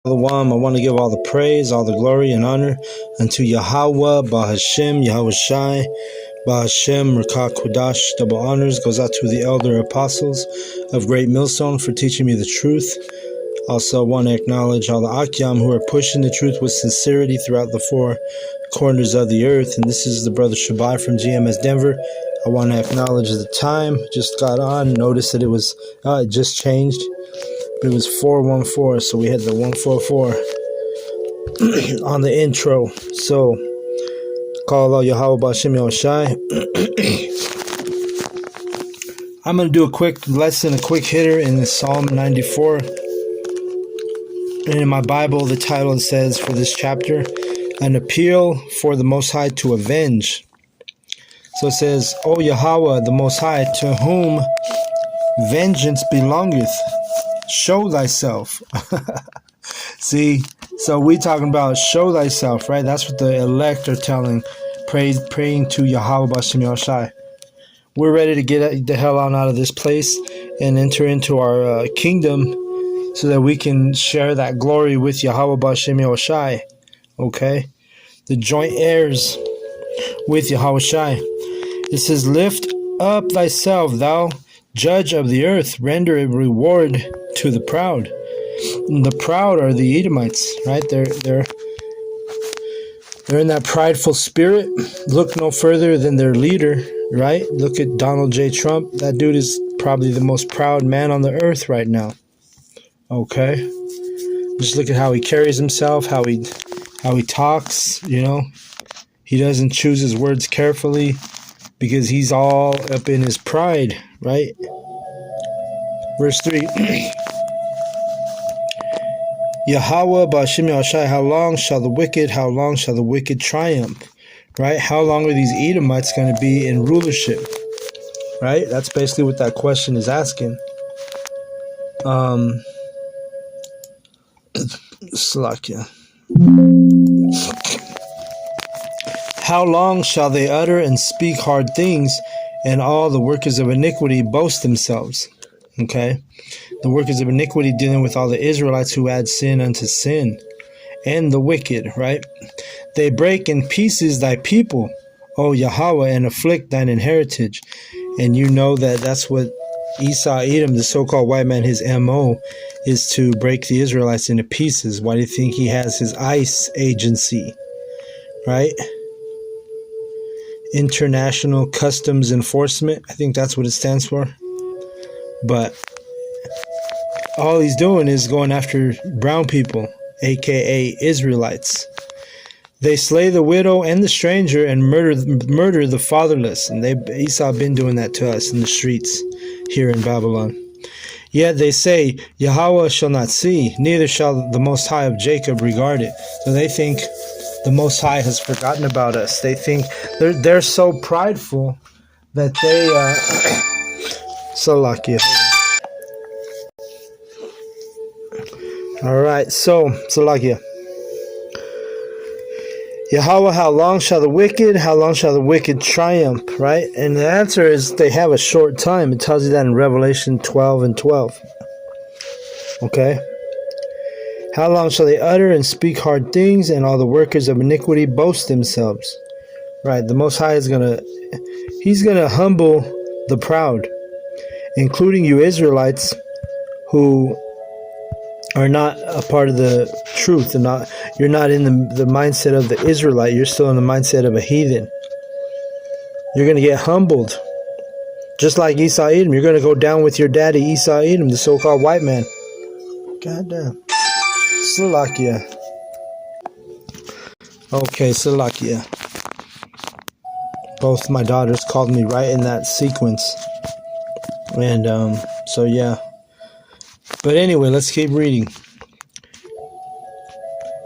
Shalom. I want to give all the praise, all the glory and honor unto Yahweh, Bahashem, Yahweh Shai, Bahashem, Rakah Kudash. Double honors goes out to the elder apostles of Great Millstone for teaching me the truth. Also, I want to acknowledge all the Akyam who are pushing the truth with sincerity throughout the four corners of the earth. And this is the brother Shabai from GMS Denver. I want to acknowledge the time. Just got on. Noticed that it just changed. It was 414, so we had the 144 on the intro. So, call Allah Yahweh Ba'Shem Yahushai. I'm going to do a quick lesson, a quick hitter in Psalm 94. And in my Bible, the title says for this chapter, an appeal for the Most High to avenge. So it says, O Yahweh, the Most High, to whom vengeance belongeth, show thyself. See, so we talking about show thyself, right? That's what the elect are telling, praying to Yahweh B'Shem Yahushai. We're ready to get the hell on out of this place and enter into our kingdom so that we can share that glory with Yahweh B'Shem Yahushai. Okay? The joint heirs with Yahweh Shai. It says, lift up thyself, thou judge of the earth, render a reward to the proud. And the proud are the Edomites, right? They're in that prideful spirit. Look no further than their leader, right? Look at Donald J. Trump. That dude is probably the most proud man on the earth right now. Okay? Just look at how he carries himself, how he talks, you know. He doesn't choose his words carefully because he's all up in his pride, right? Verse 3. Yahweh Ba'Shem Yahushai, how long shall the wicked triumph? Right? How long are these Edomites going to be in rulership? Right? That's basically what that question is asking. Slakia. How long shall they utter and speak hard things, and all the workers of iniquity boast themselves? Okay? The workers of iniquity dealing with all the Israelites who add sin unto sin. And the wicked, right? They break in pieces thy people, O Yahweh, and afflict thine inheritance. And you know that's what Esaus Edom, the so-called white man, his M.O. is to break the Israelites into pieces. Why do you think he has his ICE agency? Right? International Customs Enforcement. I think that's what it stands for. But all he's doing is going after brown people, aka Israelites. They slay the widow and the stranger and murder the fatherless. And Esau been doing that to us in the streets here in Babylon. Yet they say, Yahweh shall not see, neither shall the Most High of Jacob regard it. So they think the Most High has forgotten about us. They think they're so prideful that they Salakia. Alright, so Salakia. Yahweh, how long shall the wicked triumph, right? And the answer is they have a short time. It tells you that in Revelation 12 and 12. Okay? How long shall they utter and speak hard things, and all the workers of iniquity boast themselves? Right, the Most High is he's gonna humble the proud, including you Israelites who are not a part of the truth, and you're not in the mindset of the Israelite. You're still in the mindset of a heathen. You're going to get humbled. Just like Esaus Edom. You're going to go down with your daddy, Esaus Edom, the so-called white man. Goddamn. Salakia. Okay, Salakia. Both my daughters called me right in that sequence. And, so yeah. But anyway, let's keep reading.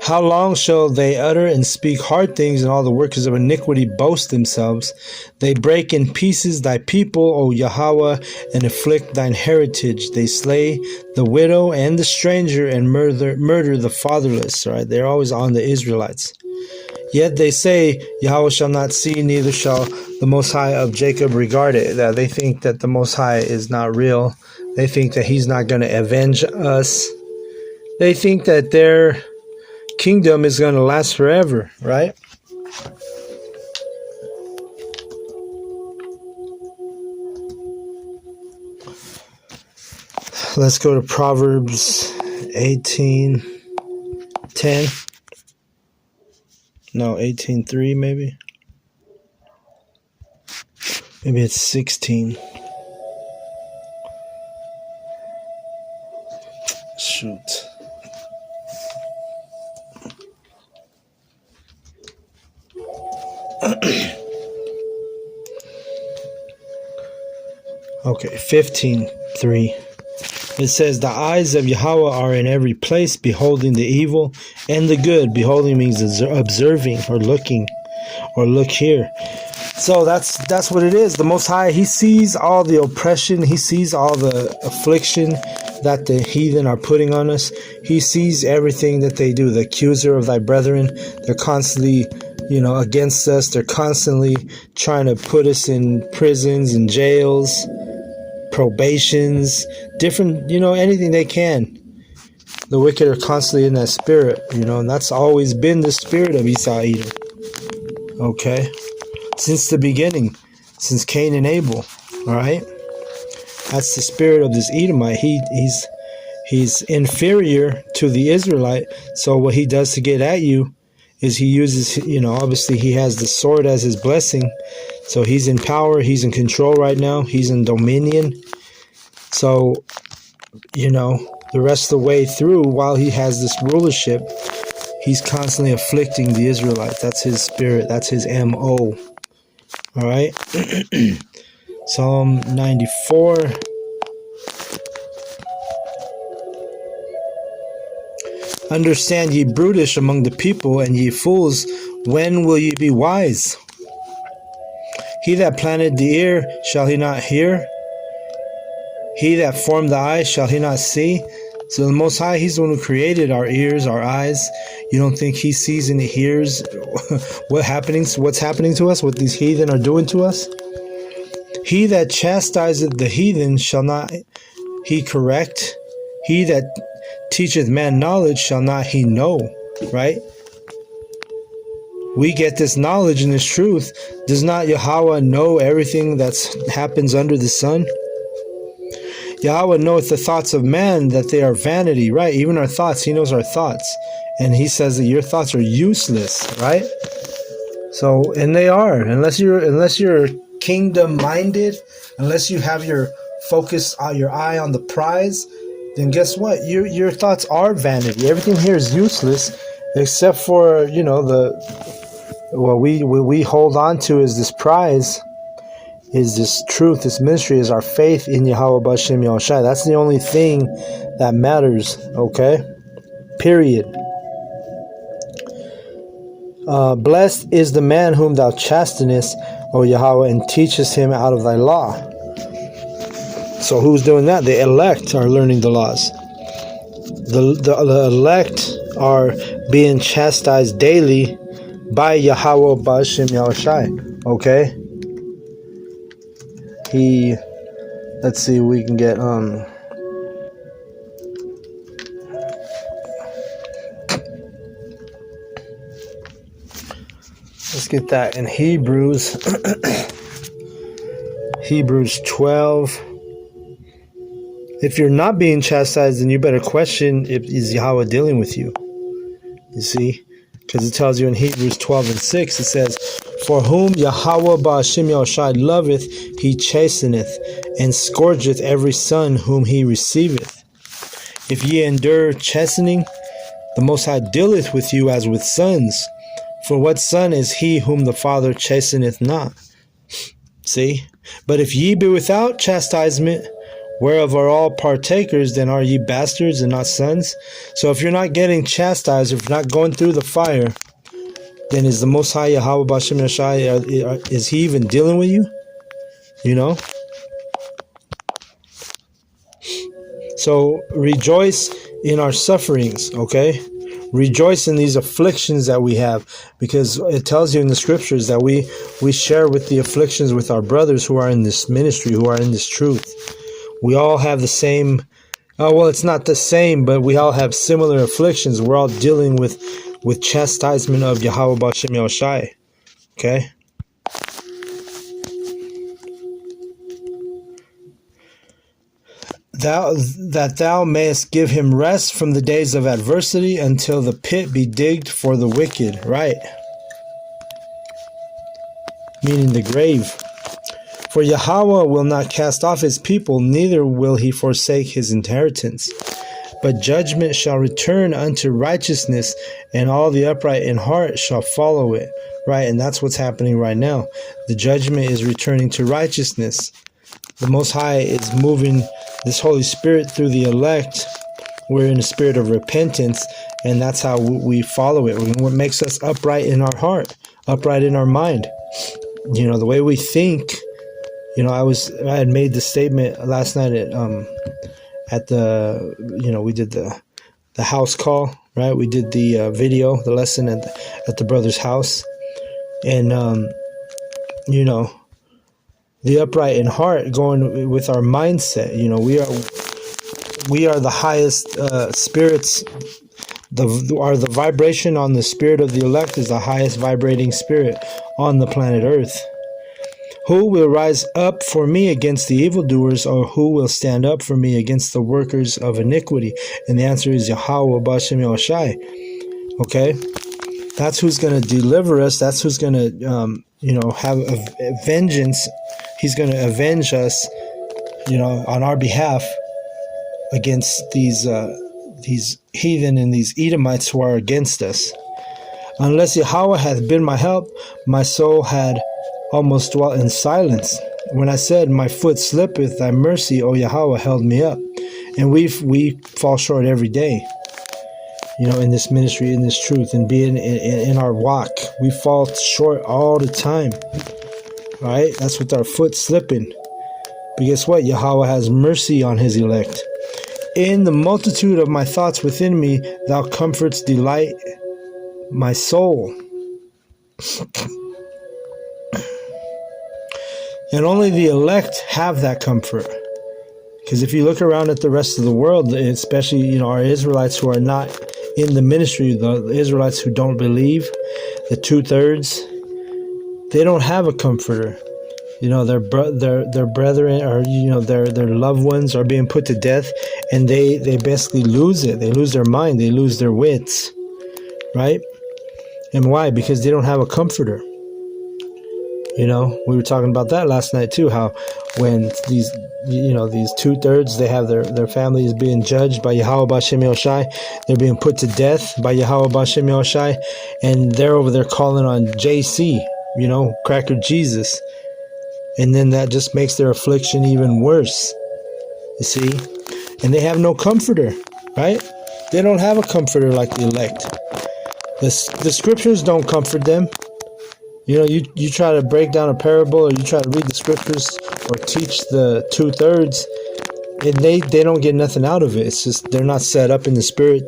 How long shall they utter and speak hard things, and all the workers of iniquity boast themselves? They break in pieces thy people, O Yahweh, and afflict thine heritage. They slay the widow and the stranger, and murder the fatherless. Right? They're always on the Israelites. Yet they say, Yahweh shall not see, neither shall the Most High of Jacob regard it. That they think that the Most High is not real. They think that he's not going to avenge us. they think that their kingdom is going to last forever, right? Let's go to Proverbs 18:10. No, 18:3 maybe. Maybe it's 16. Shoot. Okay, 15:3. It says, the eyes of Yahweh are in every place, beholding the evil and the good. Beholding means observing or looking, or look here. So that's what it is. The Most High, He sees all the oppression. He sees all the affliction that the heathen are putting on us. He sees everything that they do. The accuser of thy brethren, they're constantly, against us. They're constantly trying to put us in prisons and jails, probations, different, anything they can. The wicked are constantly in that spirit, and that's always been the spirit of Esau Edom. Okay? Since the beginning, since Cain and Abel, all right? That's the spirit of this Edomite. He's inferior to the Israelite, so what he does to get at you is he uses, obviously he has the sword as his blessing, so he's in power, he's in control right now, he's in dominion. So, the rest of the way through, while he has this rulership, he's constantly afflicting the Israelites. That's his spirit, that's his M.O. All right? Psalm 94. Understand, ye brutish among the people, and ye fools, when will ye be wise? He that planted the ear, shall he not hear? He that formed the eye, shall he not see? So the Most High, He's the one who created our ears, our eyes. You don't think He sees and hears what's happening to us, what these heathen are doing to us? He that chastiseth the heathen, shall not he correct? He that teacheth man knowledge, shall not he know? Right? We get this knowledge and this truth. Does not Yahweh know everything that happens under the sun? Yahweh knoweth the thoughts of man, that they are vanity, right? Even our thoughts, He knows our thoughts. And He says that your thoughts are useless, right? So, and they are. Unless you're kingdom minded, unless you have your focus on your eye on the prize, then guess what? Your thoughts are vanity. Everything here is useless, except for, what we hold on to is this prize, is this truth, this mystery, is our faith in Yahweh B'Shem Yahushai. That's the only thing that matters, okay? Period. Blessed is the man whom thou chastenest, O Yahweh, and teachest him out of thy law. So who's doing that? The elect are learning the laws. The elect are being chastised daily by Yahweh B'Shem Yahushai, okay? Let's see, we can get let's get that in Hebrews. Hebrews 12. If you're not being chastised, then you better question if is Yahweh dealing with you. You see? Because it tells you in Hebrews 12:6, it says, for whom Yahweh Ba'Shem Yahushai loveth, He chasteneth, and scourgeth every son whom He receiveth. If ye endure chastening, the Most High dealeth with you as with sons. For what son is he whom the Father chasteneth not? See? But if ye be without chastisement, whereof are all partakers, then are ye bastards and not sons? So if you're not getting chastised, if you're not going through the fire, then is the Most High Yahweh B'Shem Yahushai, is He even dealing with you? So rejoice in our sufferings, okay? Rejoice in these afflictions that we have, because it tells you in the scriptures that we share with the afflictions with our brothers who are in this ministry, who are in this truth. We all have the same Oh, well, it's not the same, but we all have similar afflictions. We're all dealing with chastisement of Yahweh B'Shem Yahushai. Okay? That thou mayest give him rest from the days of adversity until the pit be digged for the wicked. Right. Meaning the grave. For Yahweh will not cast off his people, neither will he forsake his inheritance. But judgment shall return unto righteousness, and all the upright in heart shall follow it. Right, and that's what's happening right now. The judgment is returning to righteousness. The Most High is moving this Holy Spirit through the elect. We're in a spirit of repentance, and that's how we follow it. What makes us upright in our heart, upright in our mind. You know, the way we think. You know, I had made the statement last night at the, you know, we did the house call, right? We did the video, the lesson at the brother's house. And, you know, the upright in heart, going with our mindset. You know, we are the highest spirits. The vibration on the spirit of the elect is the highest vibrating spirit on the planet Earth. Who will rise up for me against the evildoers, or who will stand up for me against the workers of iniquity? And the answer is Yahweh B'Shem Yahushai. Okay, that's who's going to deliver us. That's who's going to, you know, have a vengeance. He's going to avenge us, you know, on our behalf against these heathen and these Edomites who are against us. Unless Yahweh hath been my help, my soul had almost dwelt in silence. When I said, my foot slippeth, thy mercy, O Yahweh, held me up. And we fall short every day, you know, in this ministry, in this truth, and being in our walk. We fall short all the time, right? That's with our foot slipping. But guess what? Yahweh has mercy on his elect. In the multitude of my thoughts within me, thou comforts delight my soul. And only the elect have that comfort. Because if you look around at the rest of the world, especially, you know, our Israelites who are not in the ministry, the Israelites who don't believe, the 2/3, they don't have a comforter. You know, their brethren, or, you know, their loved ones are being put to death, and they basically lose it. They lose their mind. They lose their wits, right? And why? Because they don't have a comforter. You know, we were talking about that last night too, how when these, you know, these 2/3, they have their families being judged by Yahweh B'Shem Yahushai. They're being put to death by Yahweh B'Shem Yahushai, and they're over there calling on JC, you know, Cracker Jesus. And then that just makes their affliction even worse, you see. And they have no comforter, right? They don't have a comforter like the elect. The scriptures don't comfort them. You know, you try to break down a parable, or you try to read the scriptures or teach the 2/3, and they don't get nothing out of it. It's just they're not set up in the spirit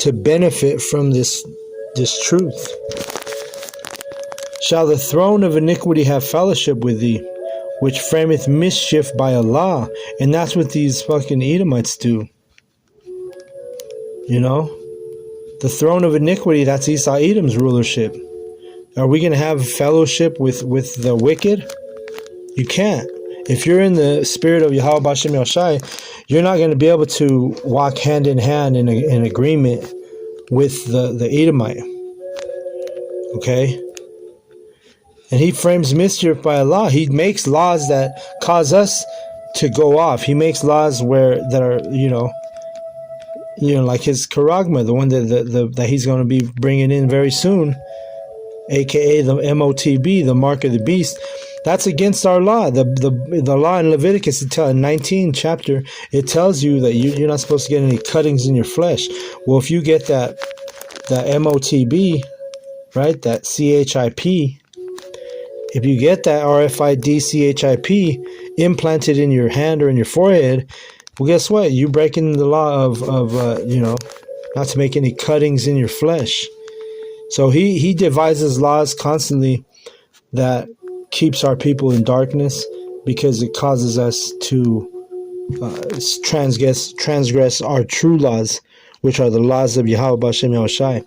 to benefit from this truth. Shall the throne of iniquity have fellowship with thee, which frameth mischief by Allah? And that's what these fucking Edomites do. You know? The throne of iniquity, that's Esau Edom's rulership. Are we going to have fellowship with the wicked? You can't. If you're in the spirit of Yahweh B'Shem Yahushai, you're not going to be able to walk hand in hand in agreement with the Edomite. Okay? And he frames mischief by Allah. He makes laws that cause us to go off. He makes laws that are, you know, like his Charagma, the one that he's going to be bringing in very soon, aka the MOTB, the mark of the beast. That's against our law. The law in Leviticus, in 19 chapter, it tells you that you're not supposed to get any cuttings in your flesh. Well, if you get that MOTB, right, that CHIP, if you get that RFID CHIP implanted in your hand or in your forehead, well, guess what? You're breaking the law of you know, not to make any cuttings in your flesh. So he devises laws constantly that keeps our people in darkness, because it causes us to transgress our true laws, which are the laws of Yahweh B'Shem Yahushai.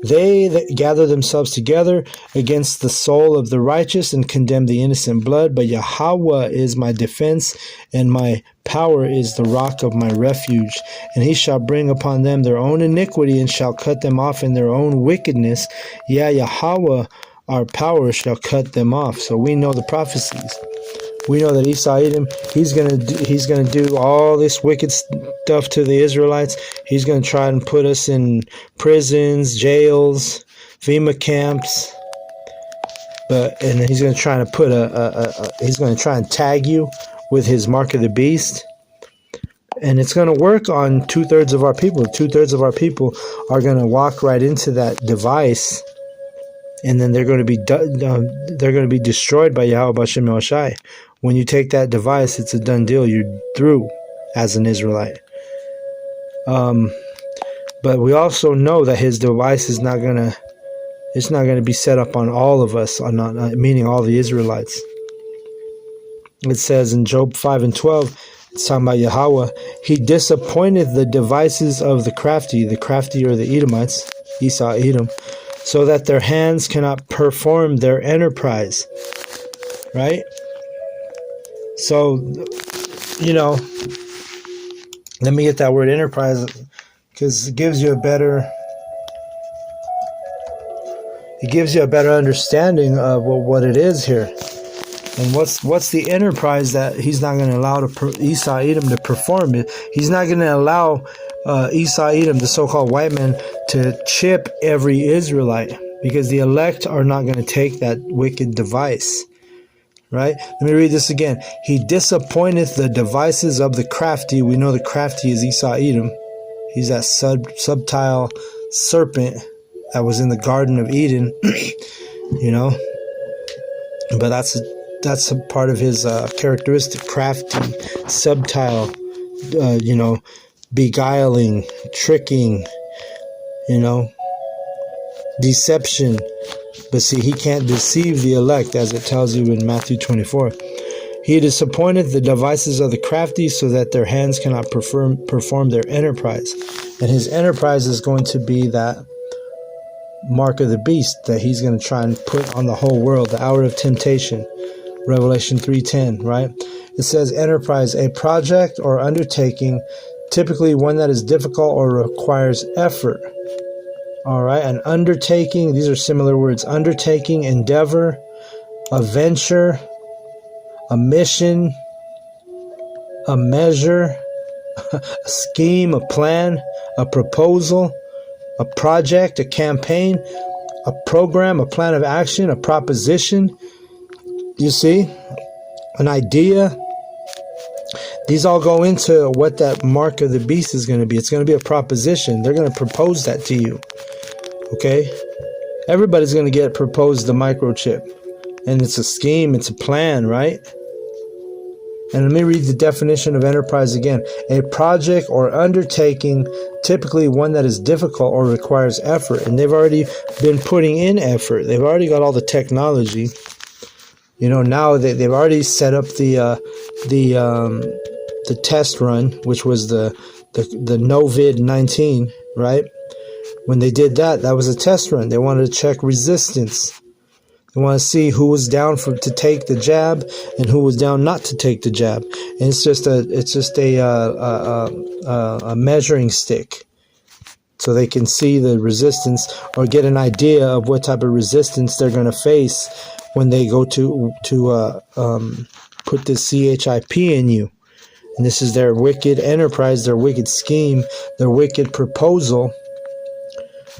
They that gather themselves together against the soul of the righteous and condemn the innocent blood, but Yahweh is my defense, and my power is the rock of my refuge. And he shall bring upon them their own iniquity, and shall cut them off in their own wickedness. Yeah, Yahweh, our power, shall cut them off. So we know the prophecies. We know that Esau Edom, he's gonna do all this wicked stuff to the Israelites. He's gonna try and put us in prisons, jails, FEMA camps. And he's gonna try to put he's gonna try and tag you with his mark of the beast. And it's gonna work on 2/3 of our people. 2/3 of our people are gonna walk right into that device, and then they're going to be destroyed by Yahweh B'Shem Yahushai. When you take that device, it's a done deal. You're through as an Israelite. But we also know that his device is not going to be set up on all of us, meaning all the Israelites. It says in Job 5:12, it's talking about Yahweh. He disappointed the devices of the crafty or the Edomites, Esau Edom, so that their hands cannot perform their enterprise. Right? So, let me get that word enterprise, because it gives you a better understanding of what it is here. And what's the enterprise that he's not going to allow Esau Edom to perform it? He's not going to allow Esau Edom, the so-called white man, to chip every Israelite, because the elect are not going to take that wicked device. Right? Let me read this again. He disappointeth the devices of the crafty. We know the crafty is Esau Edom. He's that subtile serpent that was in the Garden of Eden. But that's a part of his characteristic, crafty, subtile, beguiling, tricking, deception. But see, he can't deceive the elect, as it tells you in Matthew 24. He disappointed the devices of the crafty, so that their hands cannot perform their enterprise. And his enterprise is going to be that mark of the beast that he's going to try and put on the whole world, the hour of temptation. Revelation 3:10, right? It says enterprise, a project or undertaking, typically one that is difficult or requires effort. All right, an undertaking, these are similar words: undertaking, endeavor, a venture, a mission, a measure, a scheme, a plan, a proposal, a project, a campaign, a program, a plan of action, a proposition. You see, an idea. These all go into what that mark of the beast is going to be. It's going to be a proposition. They're going to propose that to you. Okay? Everybody's going to get proposed the microchip. And it's a scheme. It's a plan, right? And let me read the definition of enterprise again. A project or undertaking, typically one that is difficult or requires effort. And they've already been putting in effort. They've already got all the technology. Now they've already set up the test run, which was the COVID-19, right? When they did that was a test run. They wanted to check resistance. They want to see who was down to take the jab and who was down not to take the jab. And it's just a measuring stick, so they can see the resistance or get an idea of what type of resistance they're going to face when they go to put this CHIP in you. And this is their wicked enterprise, their wicked scheme, their wicked proposal,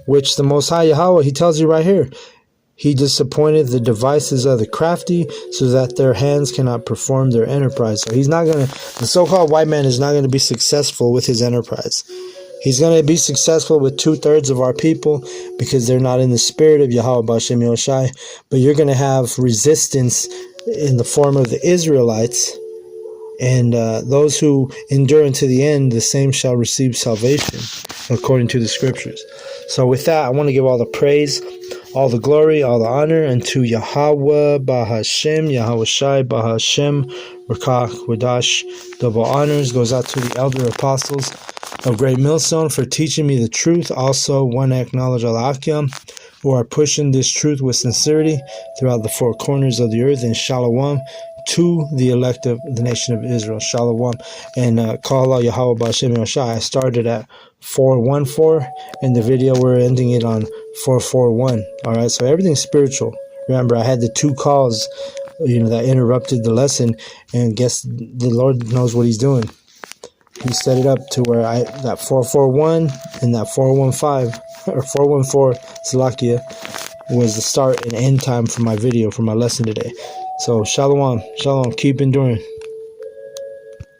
which the Most High Yahweh, he tells you right here, he disappointed the devices of the crafty, so that their hands cannot perform their enterprise. So the so-called white man is not going to be successful with his enterprise. He's going to be successful with 2/3 of our people, because they're not in the spirit of Yahweh B'Shem Yahushai. But you're going to have resistance in the form of the Israelites. And those who endure unto the end, the same shall receive salvation, according to the scriptures. So with that, I want to give all the praise, all the glory, all the honor unto Yahweh B'Hashem, Yahushai B'Hashem, Rakah, Wadash. Double honors goes out to the elder apostles of Great Millstone for teaching me the truth. Also, one acknowledge Alakim, who are pushing this truth with sincerity throughout the four corners of the earth. And Shalom to the elect of the nation of Israel. Shalom. And call Allah Yahweh Ba'Shem Yoshai. I started at 414. In the video, we're ending it on 441. All right, so everything's spiritual. Remember, I had the 2 calls, that interrupted the lesson, and guess the Lord knows what He's doing. He set it up to where that 441 and that 415 or 414 Salakia was the start and end time for my video, for my lesson today. So shalom, keep enduring.